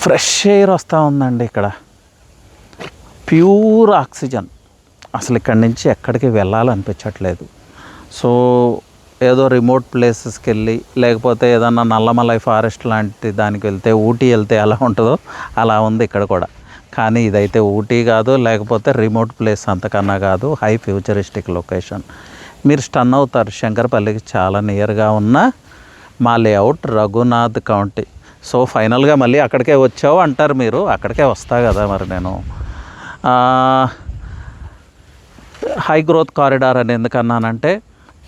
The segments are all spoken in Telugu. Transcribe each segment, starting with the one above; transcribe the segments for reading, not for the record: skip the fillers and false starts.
ఫ్రెష్ ఎయిర్ వస్తూ ఉందండి ఇక్కడ, ప్యూర్ ఆక్సిజన్. అసలు ఇక్కడి నుంచి ఎక్కడికి వెళ్ళాలనిపించట్లేదు. సో ఏదో రిమోట్ ప్లేసెస్కి వెళ్ళి లేకపోతే ఏదన్నా నల్లమలై ఫారెస్ట్ లాంటి దానికి వెళ్తే, ఊటీ వెళ్తే ఎలా ఉంటుందో అలా ఉంది ఇక్కడ కూడా. కానీ ఇదైతే ఊటీ కాదు, లేకపోతే రిమోట్ ప్లేస్ అంతకన్నా కాదు, హై ఫ్యూచరిస్టిక్ లొకేషన్. మీరు స్టన్ అవుతారు. శంకరపల్లికి చాలా నియర్గా ఉన్న మా లేఅవుట్ రఘునాథ్ కౌంటీ. సో ఫైనల్గా మళ్ళీ అక్కడికే వచ్చావు అంటారు మీరు, అక్కడికే వస్తా కదా మరి నేను. హై గ్రోత్ కారిడార్ అని ఎందుకన్నానంటే,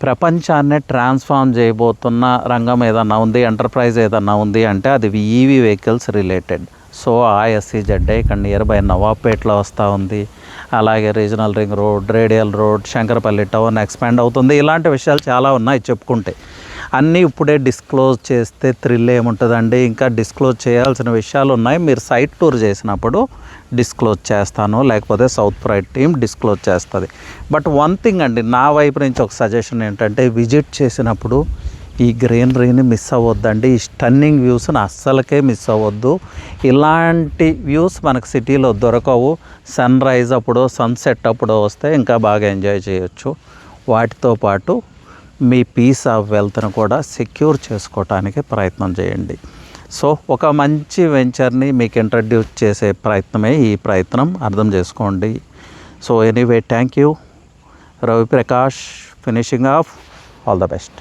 ప్రపంచాన్నే ట్రాన్స్ఫార్మ్ చేయబోతున్న రంగం ఏదన్నా ఉంది, ఎంటర్ప్రైజ్ ఏదన్నా ఉంది అంటే అది ఈవీ వెహికల్స్ రిలేటెడ్. సో ఆర్ఎస్ఈజెడ్ ఇక్కడ నియర్ బై నవాబ్పేట్లో వస్తూ ఉంది. అలాగే regional ring road, radial road, Shankarpally town expand అవుతుంది. ఇలాంటి విషయాలు చాలా ఉన్నాయి చెప్పుకుంటే. అన్నీ ఇప్పుడే డిస్క్లోజ్ చేస్తే థ్రిల్ ఏముంటుందండి. ఇంకా డిస్క్లోజ్ చేయాల్సిన విషయాలు ఉన్నాయి. మీరు సైట్ టూర్ చేసినప్పుడు డిస్క్లోజ్ చేస్తాను, లేకపోతే సౌత్ ప్రైడ్ టీమ్ డిస్క్లోజ్ చేస్తుంది. బట్ వన్ థింగ్ అండి, నా వైపు నుంచి ఒక సజెషన్ ఏంటంటే, విజిట్ చేసినప్పుడు ఈ గ్రీనరీని మిస్ అవ్వద్దండి. ఈ స్టన్నింగ్ వ్యూస్ని అస్సలకే మిస్ అవ్వద్దు. ఇలాంటి వ్యూస్ మనకు సిటీలో దొరకవు. సన్ రైజ్ అప్పుడు, సన్సెట్ అప్పుడు వస్తే ఇంకా బాగా ఎంజాయ్ చేయొచ్చు. వాటితో పాటు మీ పీస్ ఆఫ్ వెల్త్ను కూడా సెక్యూర్ చేసుకోవటానికి ప్రయత్నం చేయండి. సో ఒక మంచి వెంచర్ని మీకు ఇంట్రడ్యూస్ చేసే ప్రయత్నమే ఈ ప్రయత్నం, అర్థం చేసుకోండి. So anyway, thank you. Ravi Prakash, finishing of. All the best.